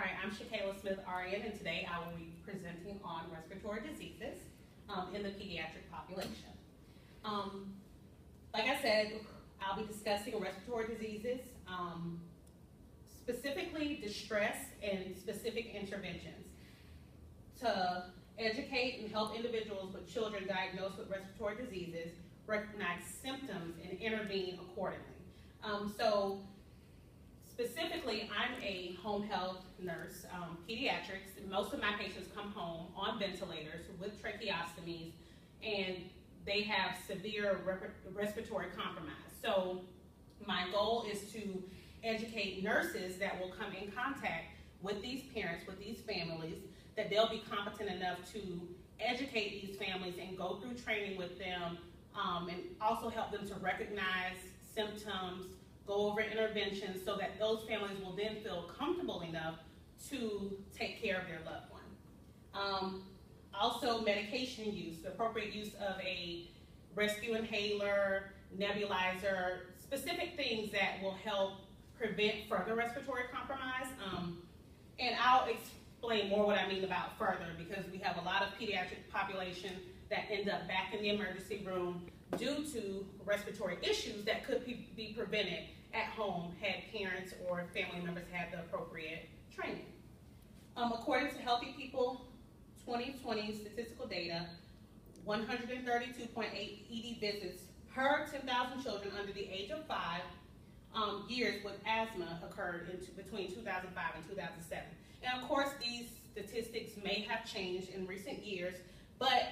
All right, I'm Shakayla Smith Arian, and today I will be presenting on respiratory diseases in the pediatric population. Like I said, I'll be discussing respiratory diseases, specifically distress and specific interventions to educate and help individuals with children diagnosed with respiratory diseases recognize symptoms and intervene accordingly. So specifically, I'm a home health nurse, pediatrics. Most of my patients come home on ventilators with tracheostomies, and they have severe respiratory compromise. So my goal is to educate nurses that will come in contact with these parents, with these families, that they'll be competent enough to educate these families and go through training with them, and also help them to recognize symptoms, go over interventions so that those families will then feel comfortable enough to take care of their loved one. Also, medication use, the appropriate use of a rescue inhaler, nebulizer, specific things that will help prevent further respiratory compromise. And I'll explain more what I mean about further, because we have a lot of pediatric population that end up back in the emergency room due to respiratory issues that could be prevented at home had parents or family members had the appropriate training. According to Healthy People 2020 statistical data, 132.8 ED visits per 10,000 children under the age of 5 years with asthma occurred between 2005 and 2007. And of course, these statistics may have changed in recent years, but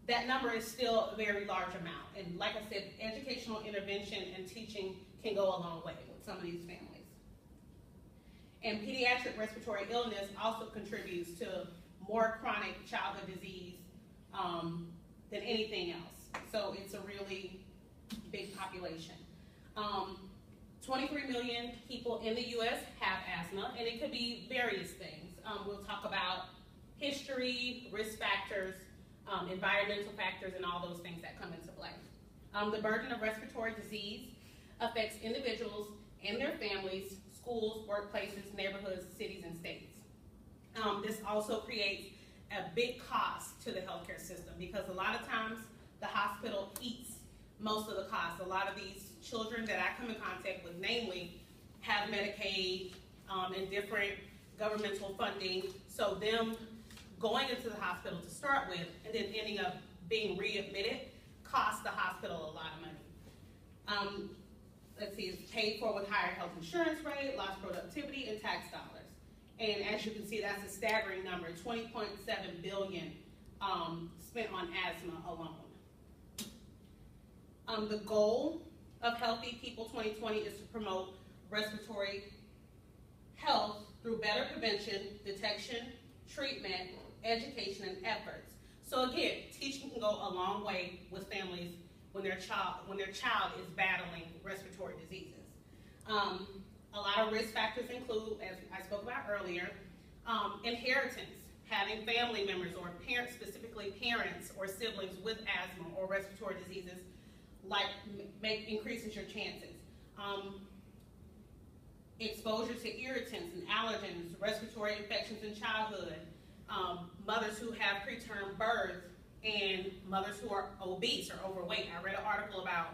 that number is still a very large amount. And like I said, educational intervention and teaching can go a long way with some of these families. And pediatric respiratory illness also contributes to more chronic childhood disease than anything else. So it's a really big population. 23 million people in the U.S. have asthma, and it could be various things. We'll talk about history, risk factors, environmental factors, and all those things that come into play. The burden of respiratory disease affects individuals and their families, schools, workplaces, neighborhoods, cities, and states. This also creates a big cost to the healthcare system, because a lot of times the hospital eats most of the cost. A lot of these children that I come in contact with, namely, have Medicaid and different governmental funding, so them going into the hospital to start with and then ending up being readmitted costs the hospital a lot of money. Let's see, it's paid for with higher health insurance rate, lost productivity, and tax dollars. And as you can see, that's a staggering number, $20.7 billion spent on asthma alone. The goal of Healthy People 2020 is to promote respiratory health through better prevention, detection, treatment, education, and efforts. So again, teaching can go a long way with families when their child is battling respiratory diseases. A lot of risk factors include, as I spoke about earlier, inheritance, having family members or parents, specifically parents or siblings with asthma or respiratory diseases, increases your chances. Exposure to irritants and allergens, respiratory infections in childhood, mothers who have preterm birth, and mothers who are obese or overweight. I read an article about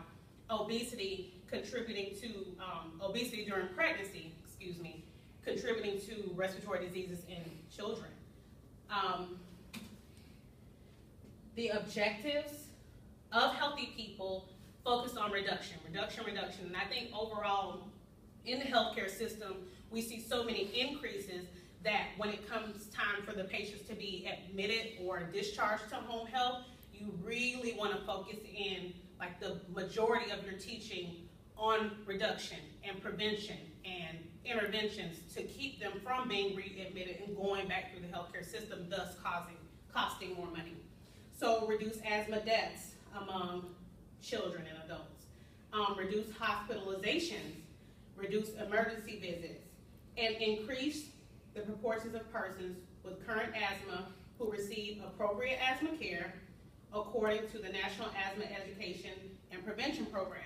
obesity contributing to, obesity during pregnancy, contributing to respiratory diseases in children. The objectives of Healthy People focus on reduction. And I think overall in the healthcare system, we see so many increases that when it comes time for the patients to be admitted or discharged to home health, you really want to focus in, like, the majority of your teaching on reduction and prevention and interventions to keep them from being readmitted and going back through the healthcare system, thus costing more money. So reduce asthma deaths among children and adults, reduce hospitalizations, reduce emergency visits, and increase the proportions of persons with current asthma who receive appropriate asthma care according to the National Asthma Education and Prevention Program.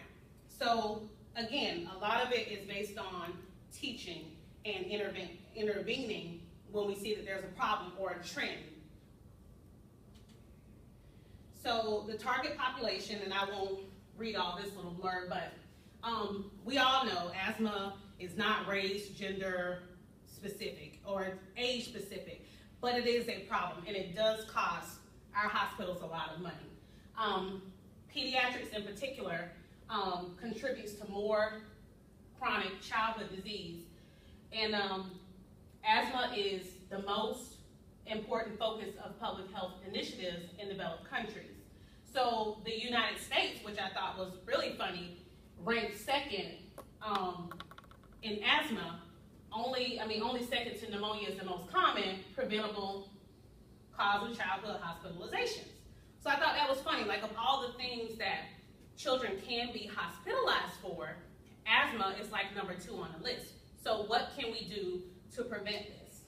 So again, a lot of it is based on teaching and intervening when we see that there's a problem or a trend. So the target population, and I won't read all this little blurb, but we all know asthma is not race, gender specific or age specific, but it is a problem, and it does cost our hospitals a lot of money. Pediatrics in particular contributes to more chronic childhood disease, and asthma is the most important focus of public health initiatives in developed countries. So the United States, which I thought was really funny, ranked second in asthma, only second to pneumonia is the most common preventable cause of childhood hospitalizations. So I thought that was funny, like of all the things that children can be hospitalized for, asthma is like number 2 on the list. So what can we do to prevent this?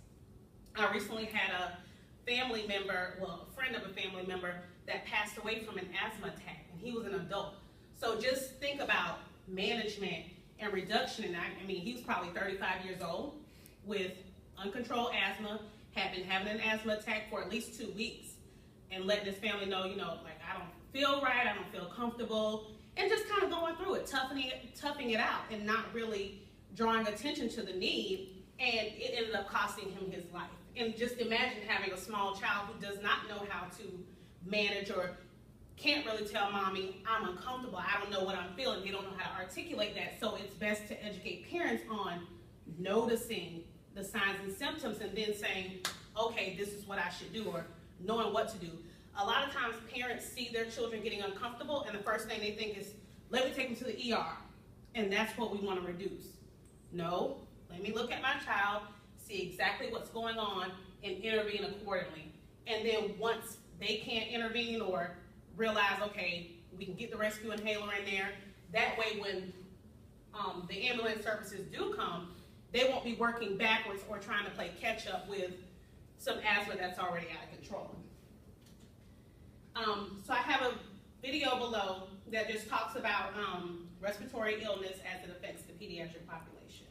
I recently had a family member, well, a friend of a family member that passed away from an asthma attack, and he was an adult. So just think about management and reduction, and I mean, he was probably 35 years old with uncontrolled asthma, had been having an asthma attack for at least 2 weeks, and letting his family know, like, I don't feel right, I don't feel comfortable, and just kind of going through it, toughing it out, and not really drawing attention to the need, and it ended up costing him his life. And just imagine having a small child who does not know how to manage or can't really tell mommy, I'm uncomfortable, I don't know what I'm feeling, they don't know how to articulate that. So it's best to educate parents on noticing the signs and symptoms and then saying, okay, this is what I should do, or knowing what to do. A lot of times parents see their children getting uncomfortable and the first thing they think is, let me take them to the ER, and that's what we want to reduce. No, let me look at my child, see exactly what's going on, and intervene accordingly. And then once they can't intervene or realize, okay, we can get the rescue inhaler in there, that way when the ambulance services do come, they won't be working backwards or trying to play catch up with some asthma that's already out of control. So I have a video below that just talks about respiratory illness as it affects the pediatric population.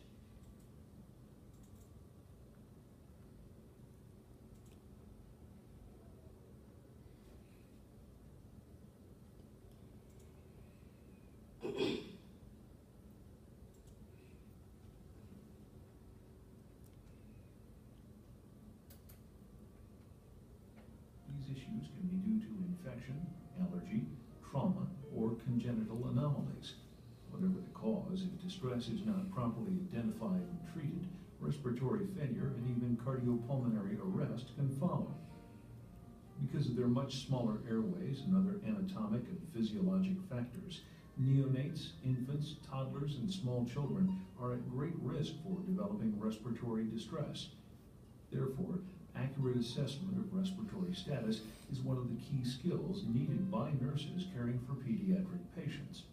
These issues can be due to infection, allergy, trauma, or congenital anomalies. Whatever the cause, if distress is not properly identified and treated, respiratory failure and even cardiopulmonary arrest can follow. Because of their much smaller airways and other anatomic and physiologic factors, neonates, infants, toddlers, and small children are at great risk for developing respiratory distress. Therefore, accurate assessment of respiratory status is one of the key skills needed by nurses caring for pediatric patients.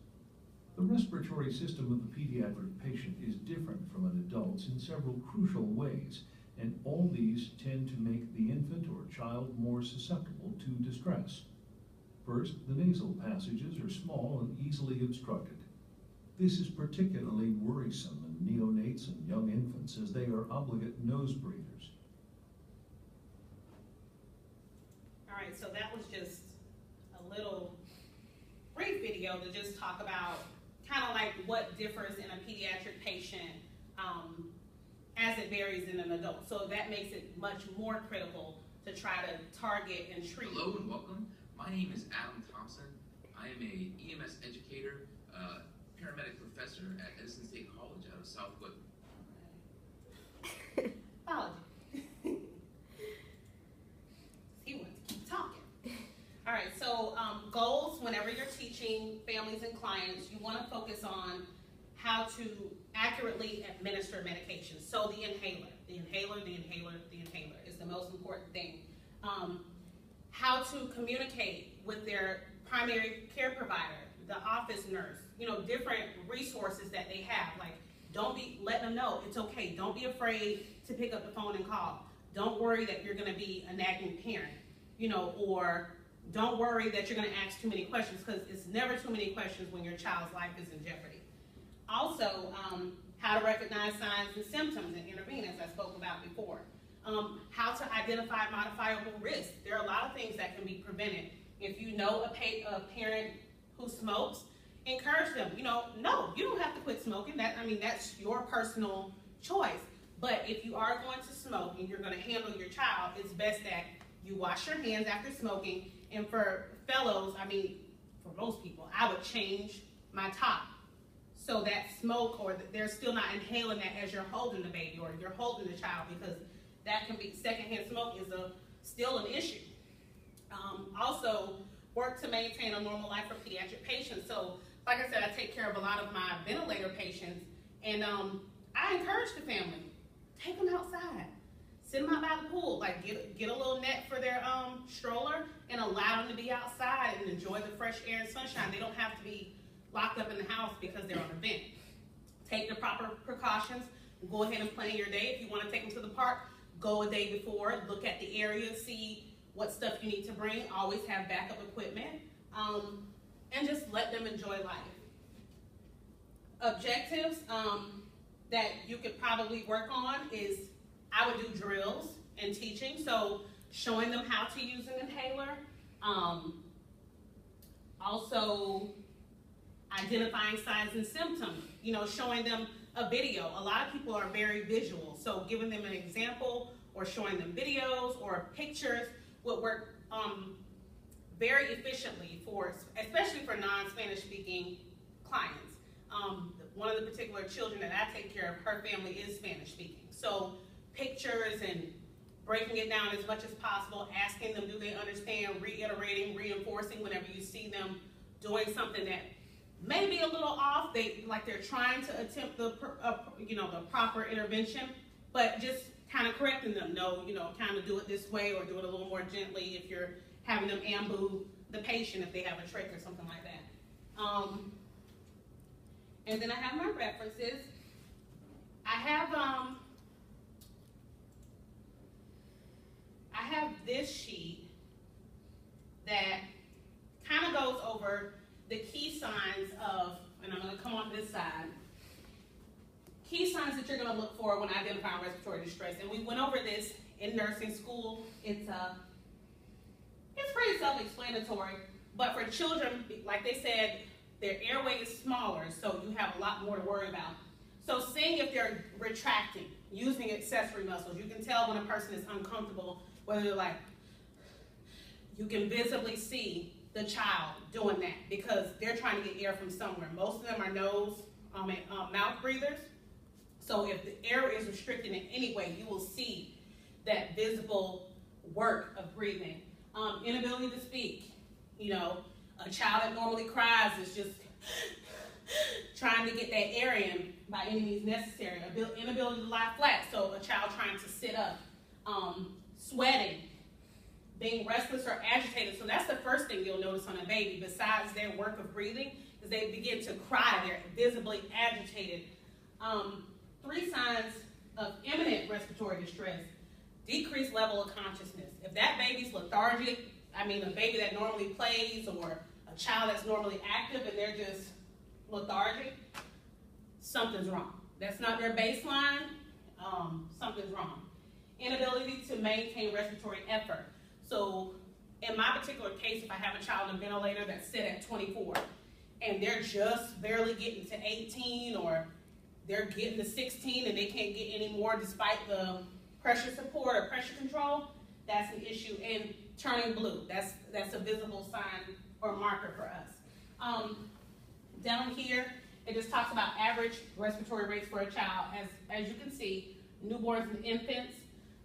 The respiratory system of the pediatric patient is different from an adult's in several crucial ways, and all these tend to make the infant or child more susceptible to distress. First, the nasal passages are small and easily obstructed. This is particularly worrisome in neonates and young infants as they are obligate nose breathers. All right, so that was just a little brief video to just talk about kind of like what differs in a pediatric patient as it varies in an adult. So that makes it much more critical to try to target and treat. Hello and welcome. My name is Adam Thompson. I am a EMS educator, paramedic professor at Edison State College out of Southwood. Apology. He wants to keep talking. All right, so goals, whenever you're teaching families and clients, you want to focus on how to accurately administer medication. So the inhaler is the most important thing. How to communicate with their primary care provider, the office nurse, different resources that they have. Like, let them know it's okay. Don't be afraid to pick up the phone and call. Don't worry that you're going to be a nagging parent, or don't worry that you're going to ask too many questions, because it's never too many questions when your child's life is in jeopardy. Also, how to recognize signs and symptoms and intervene, as I spoke about before. How to identify modifiable risks. There are a lot of things that can be prevented. If you know a parent who smokes, encourage them. No, you don't have to quit smoking. That's your personal choice. But if you are going to smoke and you're going to handle your child, it's best that you wash your hands after smoking. And for fellows, for most people, I would change my top so that smoke, or they're still not inhaling that as you're holding the baby or you're holding the child, because that can be, secondhand smoke is still an issue. Also, work to maintain a normal life for pediatric patients. So, like I said, I take care of a lot of my ventilator patients, and I encourage the family, take them outside, send them out by the pool, like get a little net for their stroller and allow them to be outside and enjoy the fresh air and sunshine. They don't have to be locked up in the house because they're on a vent. Take the proper precautions. Go ahead and plan your day. If you want to take them to the park, go a day before, look at the area, see what stuff you need to bring. Always have backup equipment, and just let them enjoy life. Objectives that you could probably work on is, I would do drills and teaching, so showing them how to use an inhaler. Also, identifying signs and symptoms, showing them a video. A lot of people are very visual, so giving them an example or showing them videos or pictures would work very efficiently especially for non-Spanish speaking clients. One of the particular children that I take care of, her family is Spanish speaking. So pictures and breaking it down as much as possible, asking them, do they understand, reiterating, reinforcing whenever you see them doing something that may be a little off, they're trying to attempt the proper intervention, but just kind of correcting them. No, kind of do it this way, or do it a little more gently if you're having them amboo the patient if they have a trach or something like that. And then I have my references. I have this sheet that kind of goes over the key signs of, and I'm going to come on this side, key signs that you're going to look for when identifying respiratory distress. And we went over this in nursing school. It's pretty self-explanatory, but for children, like they said, their airway is smaller, so you have a lot more to worry about. So seeing if they're retracting, using accessory muscles, you can tell when a person is uncomfortable, whether they're like, you can visibly see the child doing that because they're trying to get air from somewhere. Most of them are nose and mouth breathers. So if the air is restricted in any way, you will see that visible work of breathing. Inability to speak. A child that normally cries is just trying to get that air in by any means necessary. Inability to lie flat, so a child trying to sit up. Sweating, being restless or agitated. So that's the first thing you'll notice on a baby, besides their work of breathing, is they begin to cry. They're visibly agitated. 3 signs of imminent respiratory distress: decreased level of consciousness. If that baby's lethargic, a baby that normally plays, or a child that's normally active and they're just lethargic, something's wrong. That's not their baseline, something's wrong. Inability to maintain respiratory effort. So in my particular case, if I have a child on a ventilator that's set at 24 and they're just barely getting to 18, or they're getting to 16 and they can't get any more despite the pressure support or pressure control, that's an issue. And turning blue, that's a visible sign or marker for us. Down here, it just talks about average respiratory rates for a child. As you can see, newborns and infants,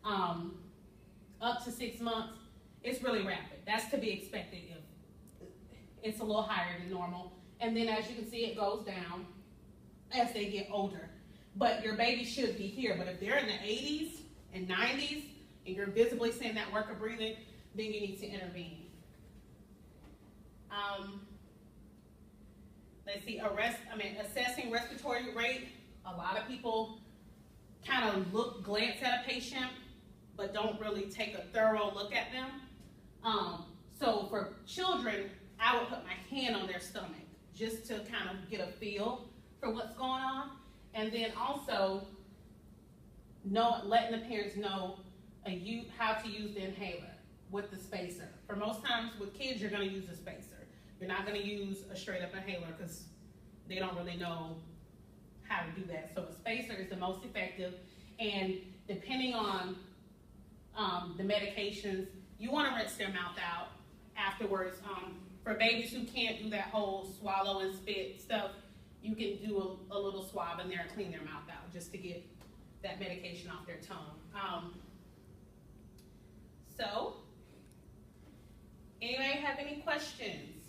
up to 6 months, it's really rapid. That's to be expected. It's a little higher than normal. And then as you can see, it goes down as they get older. But your baby should be here. But if they're in the 80s and 90s, and you're visibly seeing that work of breathing, then you need to intervene. Let's see, assessing respiratory rate. A lot of people kind of glance at a patient, but don't really take a thorough look at them. So for children, I would put my hand on their stomach just to kind of get a feel for what's going on. And then also letting the parents know how to use the inhaler with the spacer. For most times with kids, you're gonna use a spacer. You're not gonna use a straight up inhaler because they don't really know how to do that. So a spacer is the most effective, and depending on the medications, you wanna rinse their mouth out afterwards. For babies who can't do that whole swallow and spit stuff, you can do a little swab in there and clean their mouth out just to get that medication off their tongue. So, anybody have any questions?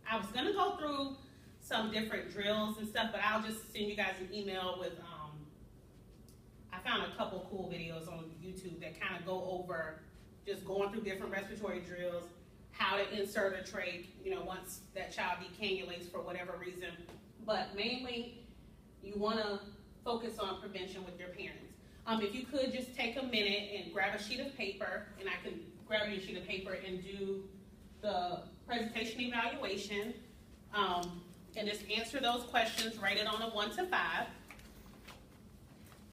I was gonna go through some different drills and stuff, but I'll just send you guys an email with, I found a couple cool videos on YouTube that kind of go over just going through different respiratory drills, how to insert a trach, once that child decannulates for whatever reason. But mainly, you wanna focus on prevention with your parents. If you could just take a minute and grab a sheet of paper, and I can grab you a sheet of paper and do the presentation evaluation, and just answer those questions, rate it on a 1 to 5.